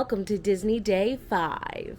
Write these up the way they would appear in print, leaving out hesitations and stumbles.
welcome to Disney Day 5.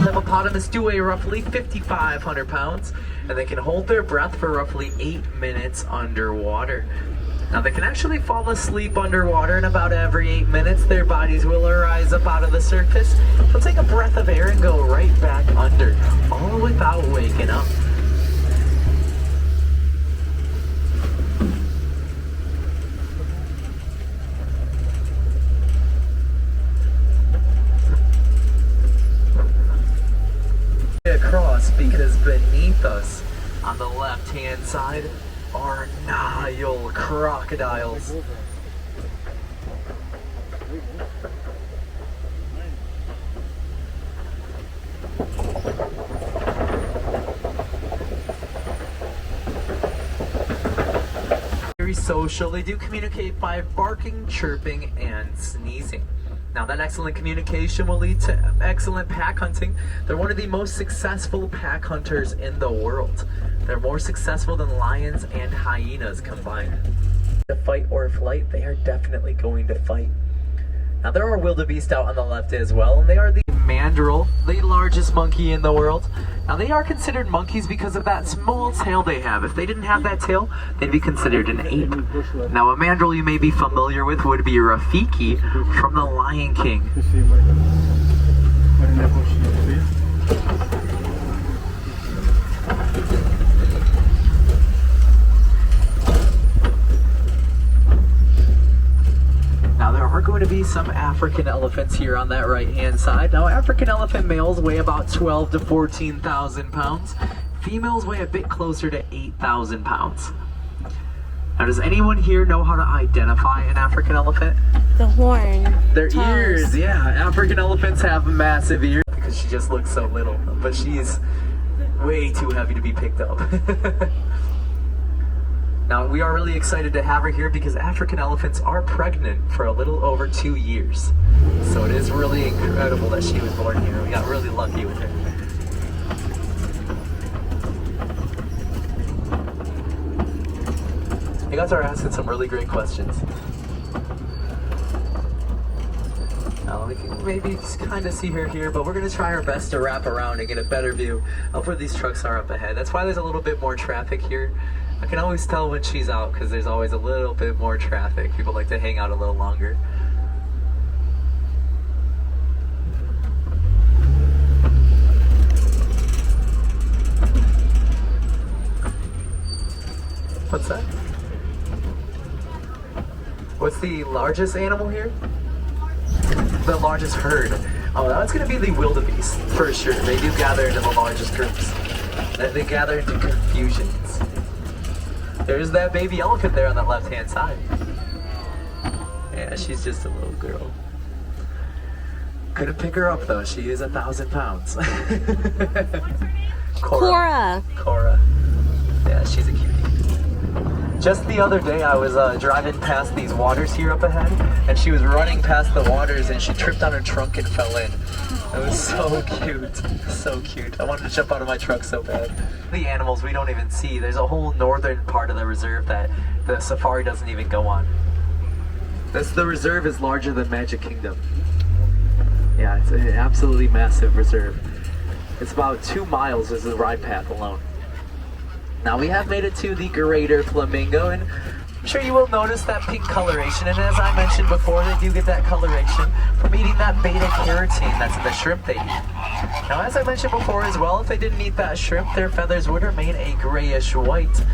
Hippopotamus do weigh roughly 5,500 pounds, and they can hold their breath for roughly 8 minutes underwater. Now they can actually fall asleep underwater, and about every 8 minutes their bodies will rise up out of the surface. They'll take a breath of air and go right back under, all without waking up. Across, because beneath us on the left hand side are Nile crocodiles. Very social. They do communicate by barking, chirping, and sneezing. Now that excellent communication will lead to excellent pack hunting. They're one of the most successful pack hunters in the world. They're more successful than lions and hyenas combined. To fight or flight, they are definitely going to fight. Now there are wildebeest out on the left as well, and they are the mandrill, the largest monkey in the world. Now they are considered monkeys because of that small tail they have. If they didn't have that tail, they'd be considered an ape. Now a mandrill you may be familiar with would be Rafiki from The Lion King. Now there are going to be some African elephants here on that right hand side. Now African elephant males weigh about 12 to 14,000 pounds. Females weigh a bit closer to 8,000 pounds. Now does anyone here know how to identify an African elephant? The horn. Their toes. ears, yeah. African elephants have massive ears because she just looks so little, but she's way too heavy to be picked up. Now, we are really excited to have her here because African elephants are pregnant for a little over 2 years. So it is really incredible that she was born here. We got really lucky with her. You guys are asking some really great questions. Now, we can maybe kind of see her here, but we're going to try our best to wrap around and get a better view of where these trucks are up ahead. That's why there's a little bit more traffic here. I can always tell when she's out because there's always a little bit more traffic. People like to hang out a little longer. What's that? What's the largest animal here? The largest herd. Oh, that's going to be the wildebeest, for sure. They do gather into the largest groups. They gather into confusions. There's that baby elephant there on that left-hand side. Yeah, she's just a little girl. Couldn't pick her up, though. She is 1,000 pounds. Corra. Corra. Yeah, she's a cutie. Just the other day, I was driving past these waters here up ahead, and she was running past the waters, and she tripped on her trunk and fell in. It was so cute. So cute. I wanted to jump out of my truck so bad. The animals we don't even see. There's a whole northern part of the reserve that the safari doesn't even go on. The reserve is larger than Magic Kingdom. Yeah, it's an absolutely massive reserve. It's about 2 miles is the ride path alone. Now we have made it to the greater flamingo, and I'm sure you will notice that pink coloration, and as I mentioned before, they do get that coloration from eating that beta carotene that's in the shrimp they eat. Now as I mentioned before as well, if they didn't eat that shrimp, their feathers would remain a grayish white.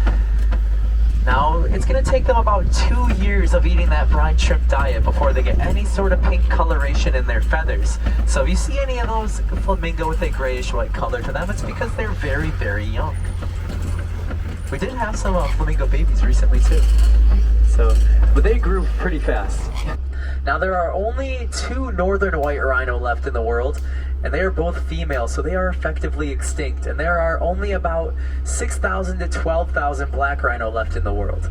Now, it's going to take them about 2 years of eating that brine shrimp diet before they get any sort of pink coloration in their feathers. So if you see any of those flamingo with a grayish white color to them, it's because they're very, very young. We did have some flamingo babies recently too. But they grew pretty fast. Now there are only 2 northern white rhino left in the world, and they are both female, so they are effectively extinct. And there are only about 6,000 to 12,000 black rhino left in the world.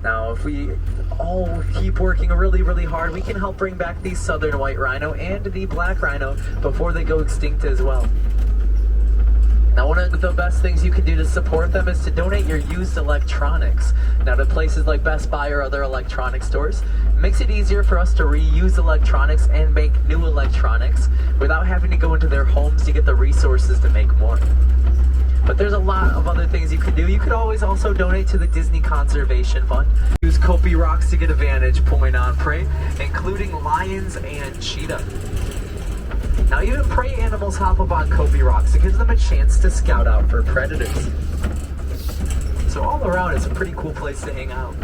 Now, if we all keep working really, really hard, we can help bring back the southern white rhino and the black rhino before they go extinct as well. Now, one of the best things you can do to support them is to donate your used electronics. Now, to places like Best Buy or other electronic stores, it makes it easier for us to reuse electronics and make new electronics without having to go into their homes to get the resources to make more. But there's a lot of other things you can do. You could always also donate to the Disney Conservation Fund. Use Kopi rocks to get a vantage point on prey, including lions and cheetah. Now even prey animals hop up on Kopi rocks. It gives them a chance to scout out for predators. So all around, it's a pretty cool place to hang out.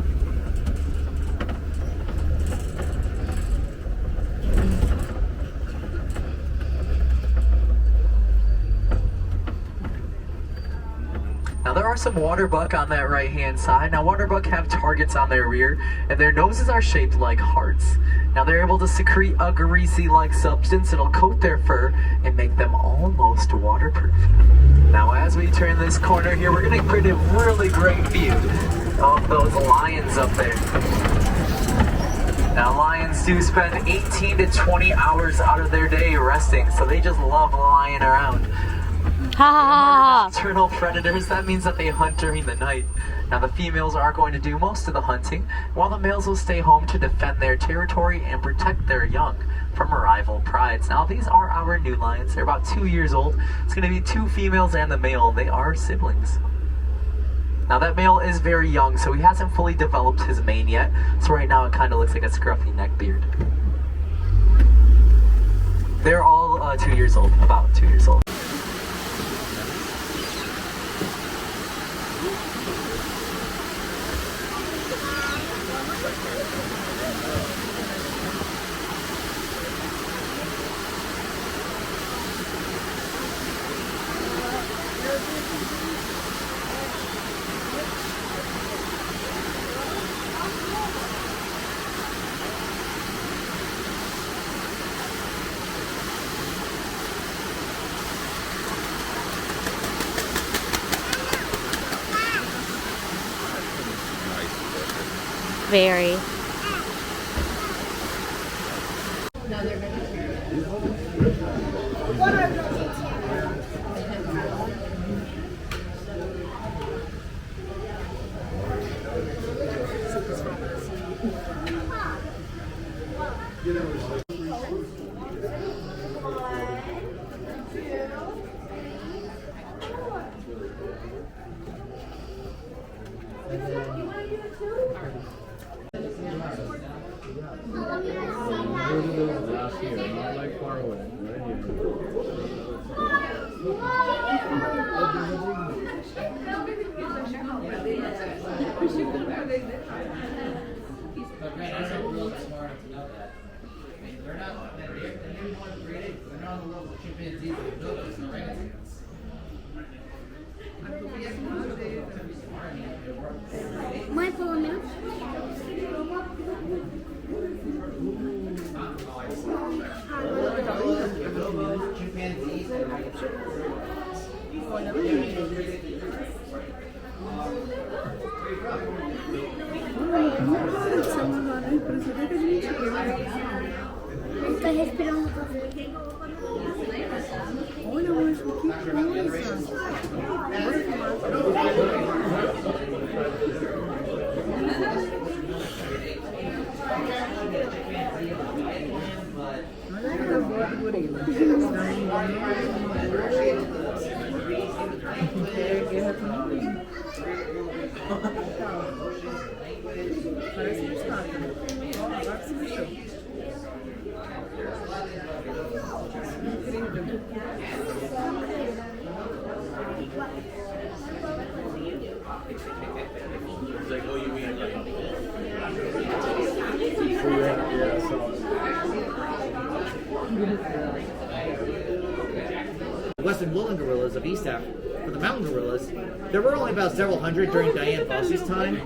Now there are some waterbuck on that right hand side. Now waterbuck have targets on their rear, and their noses are shaped like hearts. Now they're able to secrete a greasy-like substance that'll coat their fur and make them almost waterproof. Now as we turn this corner here, we're going to create a really great view of those lions up there. Now lions do spend 18 to 20 hours out of their day resting, so they just love lying around. Nocturnal predators, that means that they hunt during the night. Now the females are going to do most of the hunting, while the males will stay home to defend their territory and protect their young from rival prides. Now these are our new lions. They're about 2 years old. It's going to be 2 females and the male. They are siblings. Now that male is very young, so he hasn't fully developed his mane yet. So right now it kind of looks like a scruffy neck beard. They're all 2 years old, about 2 years old. Very. Mindful enough. Está respirando café. Olha, mas que coisa! Parece um estado. Agora que se mexeu. Incrível. The western woolly gorillas of East Africa, for the mountain gorillas, there were only about several hundred during Diane Fossey's time,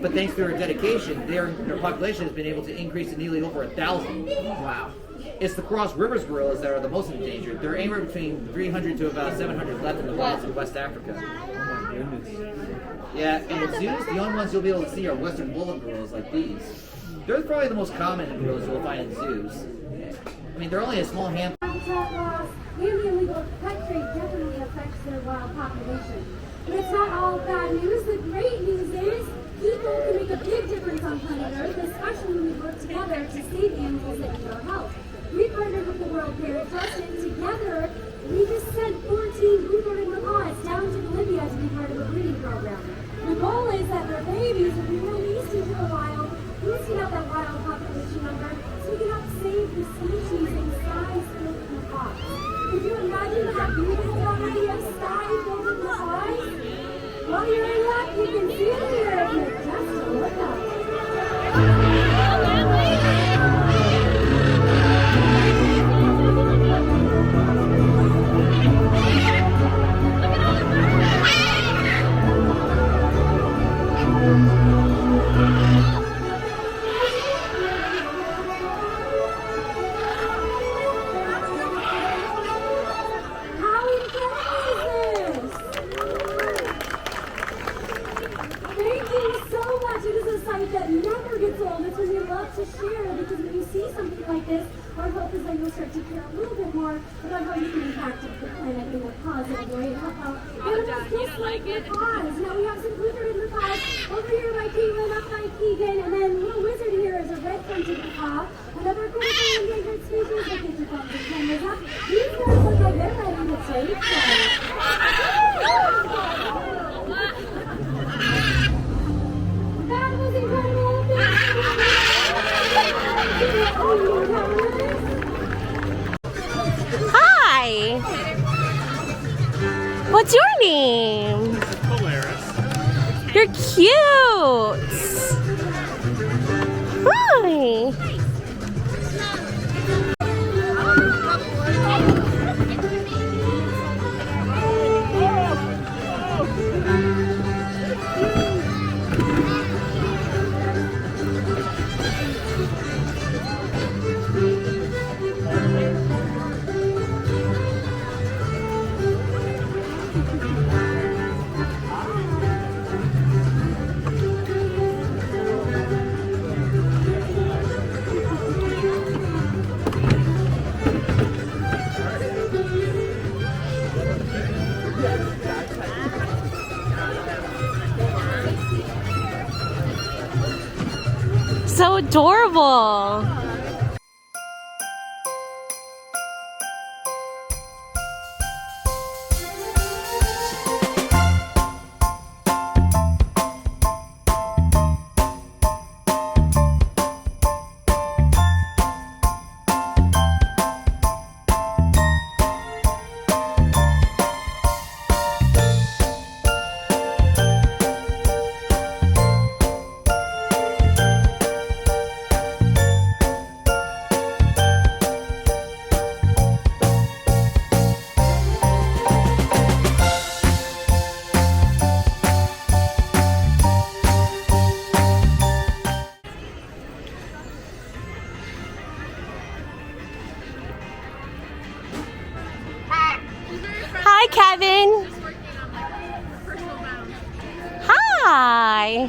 but thanks to her dedication, their population has been able to increase to nearly over 1,000. Wow. It's the Cross Rivers gorillas that are the most endangered. There are anywhere between 300 to about 700 left in the wilds in West Africa. Oh my goodness. Yeah, and in zoos, the only ones you'll be able to see are western woolly gorillas like these. They're probably the most common gorillas you'll find in zoos. I mean, they're only a small handful. Habitat loss and the illegal pet trade definitely affects their wild population. But it's not all bad news. The great news is people can make a big difference on planet Earth, especially when we work together to save animals that need our help. We partnered with the World Parrot Trust, and together we just sent 14 blue-throated macaws down to Bolivia to be part of a breeding program. The goal is that their babies will be released into the wild, boosting up that wild population number, so we can help save the species and sky-filled macaws. Could you imagine how beautiful that would be, a sky-filled with macaws? Well, you're in luck. You can see it here if you're just a look up. That never gets old. It's when you love to share, because when you see something like this, our hope is that you'll start to care a little bit more about how you can impact the planet in a positive way and help out animals just like macaws. Now we have some blue-throated macaws over here by Caitlin, up by Keegan, and then little wizard here is a red-fronted macaw, another critically endangered species that gets your thumbs and cameras up. These guys look like they're ready to take That was incredible! Hi! What's your name? Polaris. You're cute! Hi! So adorable. Hi, Kevin. Hi.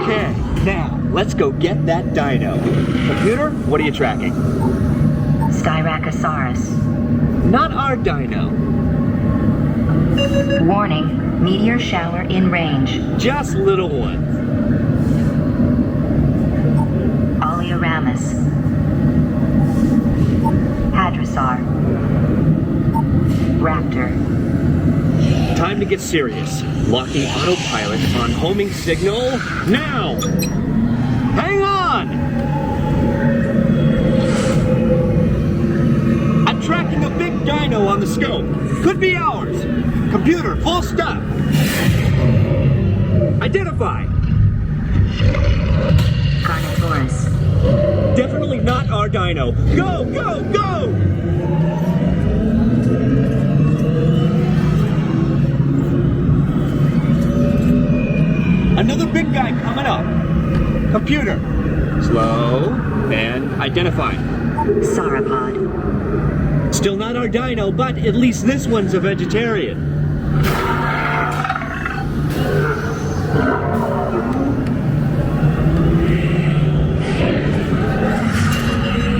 Okay, now let's go get that dino. Computer, what are you tracking? Styracosaurus. Not our dino. Warning, meteor shower in range. Just little ones. Oleoramus. Hadrosaur. Raptor. Time to get serious. Locking autopilot on homing signal now! Hang on! I'm tracking a big dino on the scope. Could be ours. Computer, full stop. Identify. Carnotaurus. Definitely not our dino. Go, go, go! Another big guy coming up. Computer. Slow and identify. Sauropod. Still not our dino, but at least this one's a vegetarian.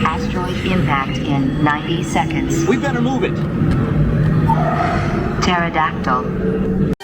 Asteroid impact in 90 seconds. We better move it. Pterodactyl.